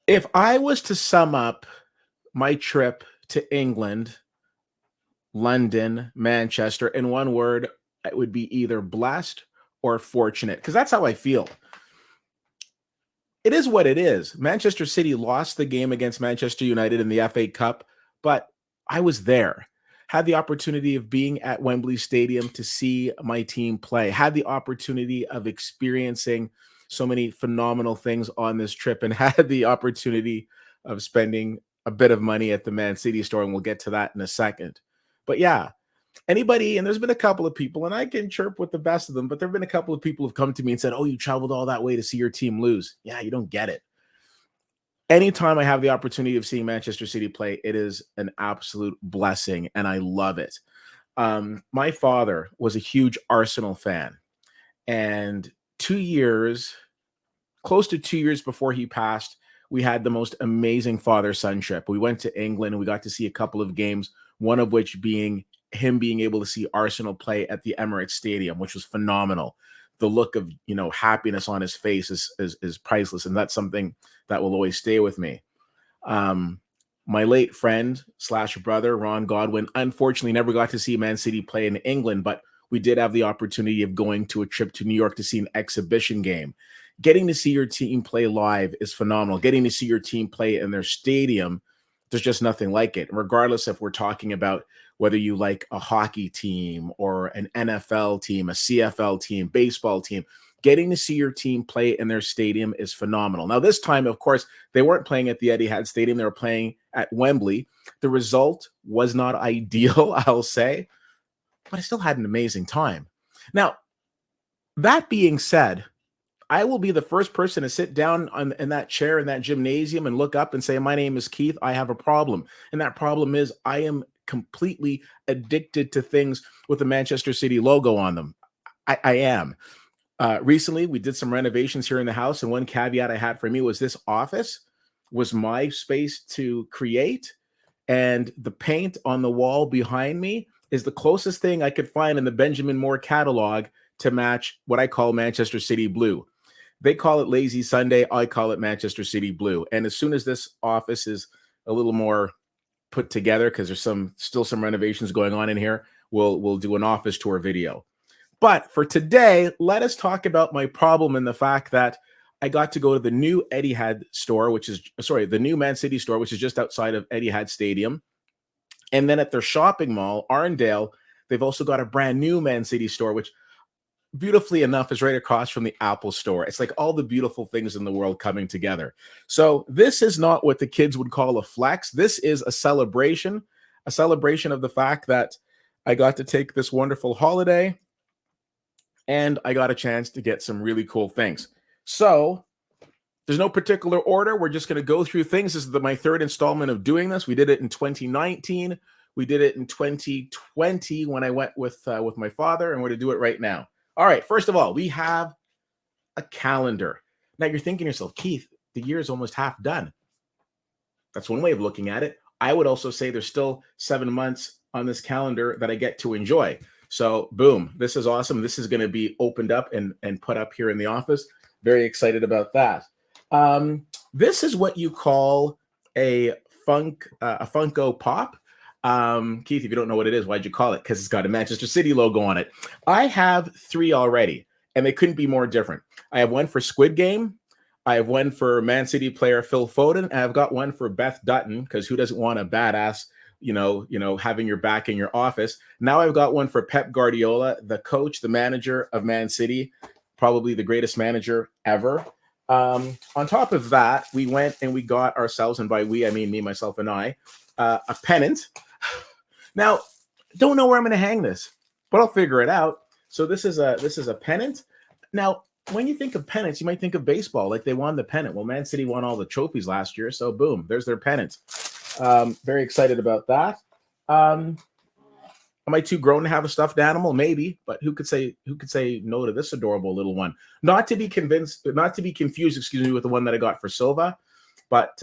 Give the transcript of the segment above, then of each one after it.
If I was to sum up my trip to England, London, Manchester in one word, it would be either blessed or fortunate because that's how I feel. It is what it is. Manchester City lost the game against Manchester United in the FA Cup, but I was there. Had the opportunity of being at Wembley Stadium to see my team play, had the opportunity of experiencing so many phenomenal things on this trip, and had the opportunity of spending a bit of money at the Man City store. And we'll get to that in a second. But yeah, anybody, and there's been a couple of people, and I can chirp with the best of them, but there have been a couple of people who've come to me and said, "Oh, you traveled all that way to see your team lose." Yeah, you don't get it. Anytime I have the opportunity of seeing Manchester City play, it is an absolute blessing, and I love it. My father was a huge Arsenal fan, and 2 years, close to 2 years before he passed, we had the most amazing father son trip. We went to England and we got to see a couple of games, one of which being him being able to see Arsenal play at the Emirates Stadium, which was phenomenal. The look of happiness on his face is priceless, and that's something that will always stay with me. Um, my late friend slash brother Ron Godwin unfortunately never got to see Man City play in England, but we did have the opportunity of going to a trip to New York to see an exhibition game. Getting to see your team play live is phenomenal. Getting to see your team play in their stadium, there's just nothing like it. Regardless if we're talking about whether you like a hockey team or an NFL team, a CFL team, baseball team, getting to see your team play in their stadium is phenomenal. Now, this time, of course, they weren't playing at the Etihad Stadium. They were playing at Wembley. The result was not ideal, I'll say, but I still had an amazing time. Now, that being said, I will be the first person to sit down in that chair in that gymnasium and look up and say, "My name is Keith. I have a problem." And that problem is I am completely addicted to things with the Manchester City logo on them. I am. Recently, we did some renovations here in the house. And one caveat I had for me was this office was my space to create. And the paint on the wall behind me is the closest thing I could find in the Benjamin Moore catalog to match what I call Manchester City blue. They call it Lazy Sunday. I call it Manchester City Blue. And as soon as this office is a little more put together, because there's still some renovations going on in here, we'll do an office tour video. But for today, let us talk about my problem and the fact that I got to go to the new Etihad store, the new Man City store, which is just outside of Etihad Stadium. And then at their shopping mall, Arndale, they've also got a brand new Man City store, which beautifully enough is right across from the Apple store. It's like all the beautiful things in the world coming together. So this is not what the kids would call a flex. This is a celebration of the fact that I got to take this wonderful holiday and I got a chance to get some really cool things. So there's no particular order. We're just going to go through things. This is my third installment of doing this. We did it in 2019. We did it in 2020 when I went with my father, and we're going to do it right now. All right, first of all, we have a calendar. Now you're thinking to yourself, Keith, the year is almost half done. That's one way of looking at it. I would also say there's still 7 months on this calendar that I get to enjoy. So boom, this is awesome. This is going to be opened up and put up here in the office. Very excited about that. This is what you call a Funko Pop. Keith, if you don't know what it is, why'd you call it? Because it's got a Manchester City logo on it. I have 3 already, and they couldn't be more different. I have one for Squid Game. I have one for Man City player Phil Foden, and I've got one for Beth Dutton, because who doesn't want a badass, having your back in your office? Now I've got one for Pep Guardiola, the coach, the manager of Man City, probably the greatest manager ever. On top of that, we went and we got ourselves, and by we, I mean me, myself, and I, a pennant. Now, don't know where I'm going to hang this, but I'll figure it out. So this is a pennant. Now, when you think of pennants, you might think of baseball, like they won the pennant. Well, Man City won all the trophies last year, so boom, there's their pennant. Very excited about that. Am I too grown to have a stuffed animal? Maybe, but who could say no to this adorable little one? Not to be confused, with the one that I got for Silva, but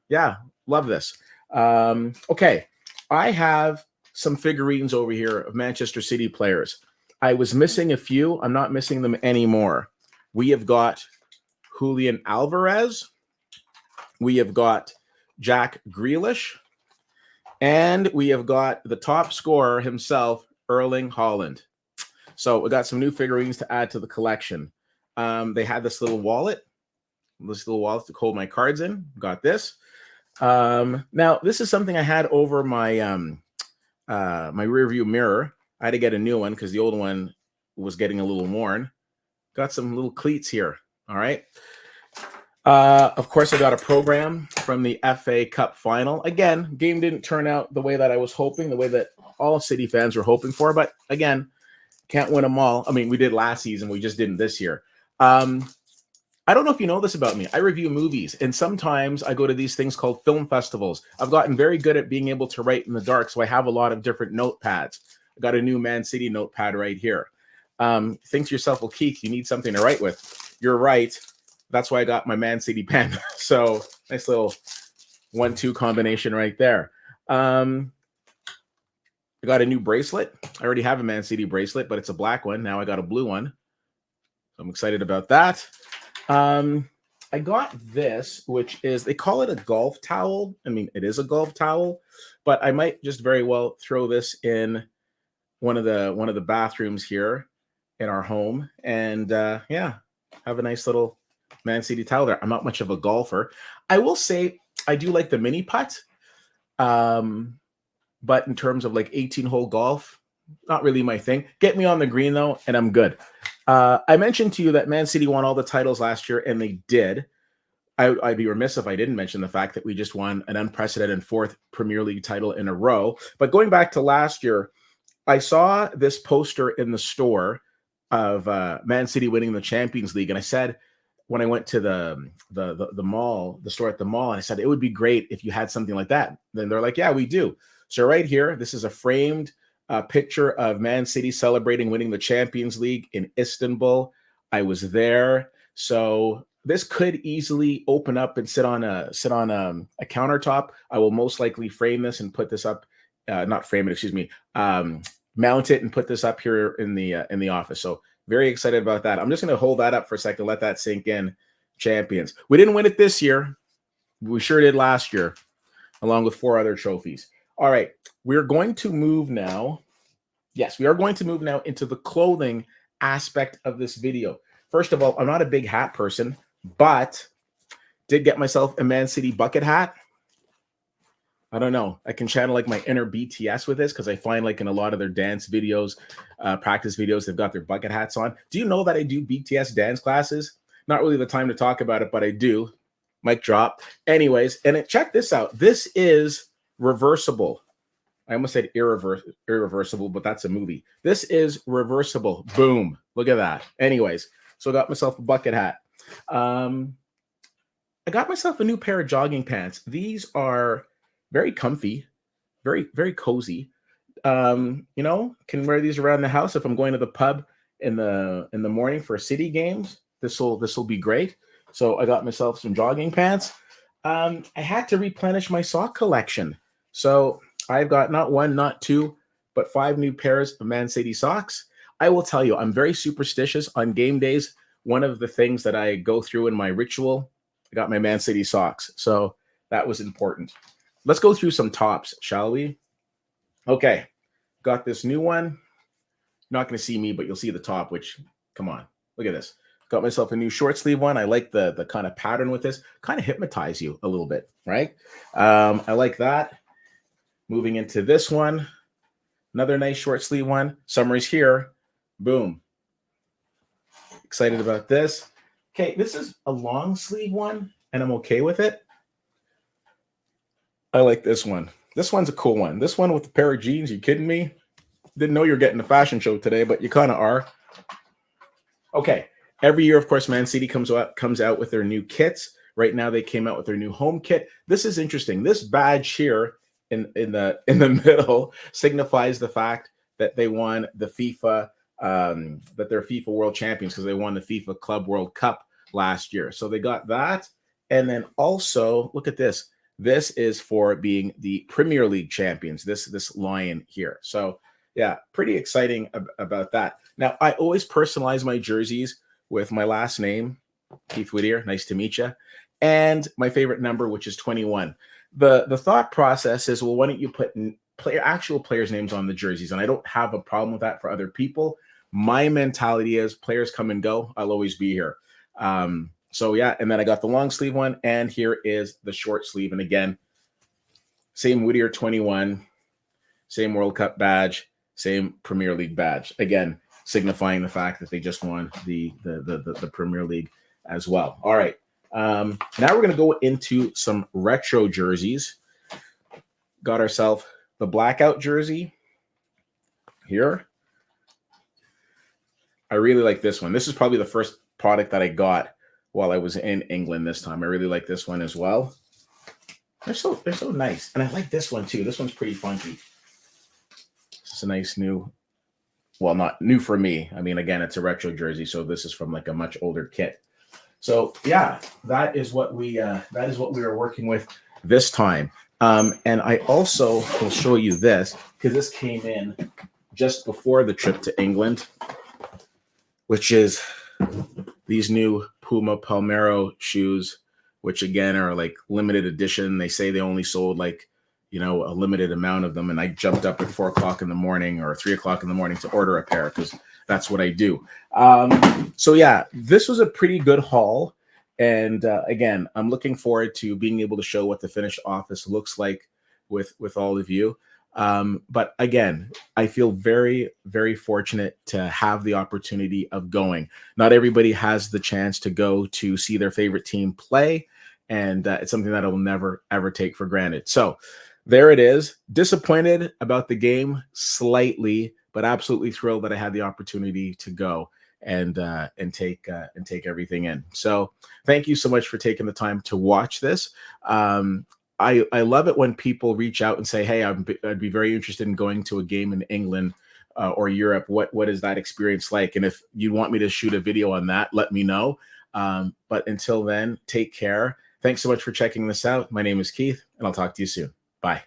yeah, love this. Okay, I have some figurines over here of Manchester City players. I was missing a few. I'm not missing them anymore. We have got Julian Alvarez. we have got Jack Grealish, and we have got the top scorer himself, Erling Haaland. So we got some new figurines to add to the collection. They had this little wallet to hold my cards in. Got this. Now this is something I had over my my rear view mirror. I had to get a new one because the old one was getting a little worn. Got some little cleats here. All right. Of course, I got a program from the FA Cup final. Again, game didn't turn out the way that I was hoping, the way that all City fans were hoping for. But again, can't win them all. I mean, we did last season. We just didn't this year. I don't know if you know this about me. I review movies, and sometimes I go to these things called film festivals. I've gotten very good at being able to write in the dark, so I have a lot of different notepads. I got a new Man City notepad right here. Think to yourself, well, Keith, you need something to write with. You're right. That's why I got my Man City pen. So nice little 1-2 combination right there. I got a new bracelet. I already have a Man City bracelet, but it's a black one. Now I got a blue one. So I'm excited about that. I got this, which is, they call it a golf towel. I mean, it is a golf towel, but I might just very well throw this in one of the bathrooms here in our home, and yeah, have a nice little Man City towel there. I'm not much of a golfer. I will say I do like the mini putt, but in terms of like 18-hole golf, not really my thing. Get me on the green though, and I'm good. I mentioned to you that Man City won all the titles last year, and they did. I'd be remiss if I didn't mention the fact that we just won an unprecedented 4th Premier League title in a row. But going back to last year, I saw this poster in the store of Man City winning the Champions League, and I said, when I went to the mall, the store at the mall, and I said, it would be great if you had something like that. Then they're like, yeah, we do. So right here, this is a framed picture of Man City celebrating winning the Champions League in Istanbul. I was there. So this could easily open up and sit on a countertop. I will most likely frame this and put this up, not frame it, excuse me, mount it and put this up here in the office. So very excited about that. I'm just going to hold that up for a second, let that sink in. Champions. We didn't win it this year. We sure did last year, along with 4 other trophies. All right, we're going to move now. Yes, we are going to move now into the clothing aspect of this video. First of all, I'm not a big hat person, but did get myself a Man City bucket hat. I don't know. I can channel like my inner BTS with this because I find like in a lot of their dance videos, practice videos, they've got their bucket hats on. Do you know that I do BTS dance classes? Not really the time to talk about it, but I do. Mic drop. Anyways, and check this out. This is reversible. I almost said irreversible, but that's a movie. This is reversible. Boom. Look at that. Anyways, so I got myself a bucket hat. I got myself a new pair of jogging pants. These are very comfy, very, very cozy. You know, can wear these around the house if I'm going to the pub in the morning for City games. This will be great. So I got myself some jogging pants. I had to replenish my sock collection. So I've got not 1, not 2, but 5 new pairs of Man City socks. I will tell you, I'm very superstitious on game days. One of the things that I go through in my ritual, I got my Man City socks. So that was important. Let's go through some tops, shall we? Okay, got this new one. You're not going to see me, but you'll see the top, which, come on, look at this. Got myself a new short sleeve one. I like the kind of pattern with this. Kind of hypnotize you a little bit, right? I like that. Moving into this one, another nice short sleeve one. Summer's here. Boom. Excited about this. Okay, this is a long sleeve one, and I'm okay with it. I like this one. This one's a cool one. This one with a pair of jeans. You kidding me? Didn't know you're getting a fashion show today, but you kind of are. Okay. Every year, of course, Man City comes out with their new kits. Right now, they came out with their new home kit. This is interesting. This badge here in the middle signifies the fact that they won the FIFA, that they're FIFA World Champions because they won the FIFA Club World Cup last year. So they got that. And then also, look at this. This is for being the Premier League champions, this lion here. So yeah, pretty exciting about that. Now, I always personalize my jerseys with my last name, Keith Whittier. Nice to meet you. and my favorite number, which is 21. The thought process is, well, why don't you put actual players' names on the jerseys? And I don't have a problem with that for other people. My mentality is players come and go. I'll always be here. So yeah, and then I got the long sleeve one, and here is the short sleeve. And again, same Whittier 21, same World Cup badge, same Premier League badge. Again, signifying the fact that they just won the Premier League as well. All right. Now we're going to go into some retro jerseys. Got ourselves the blackout jersey here. I really like this one. This is probably the first product that I got while I was in England this time. I really like this one as well. They're so nice. And I like this one too. This one's pretty funky. It's a nice new, well, not new for me. I mean, again, it's a retro jersey, so this is from like a much older kit. So yeah, that is what we are working with this time. And I also will show you this because this came in just before the trip to England, which is these new Puma Palmero shoes, which again are like limited edition. They say they only sold like, you know, a limited amount of them. And I jumped up at 4 o'clock in the morning or 3 o'clock in the morning to order a pair because that's what I do. So yeah, this was a pretty good haul. And again, I'm looking forward to being able to show what the finished office looks like with all of you. But again, I feel very, very fortunate to have the opportunity of going. Not everybody has the chance to go to see their favorite team play. And it's something that I will never, ever take for granted. So there it is. Disappointed about the game slightly, but absolutely thrilled that I had the opportunity to go and take everything in. So thank you so much for taking the time to watch this. I love it when people reach out and say, hey, I'd be very interested in going to a game in England or Europe. What is that experience like? And if you want me to shoot a video on that, let me know. But until then, take care. Thanks so much for checking this out. My name is Keith, and I'll talk to you soon. Bye.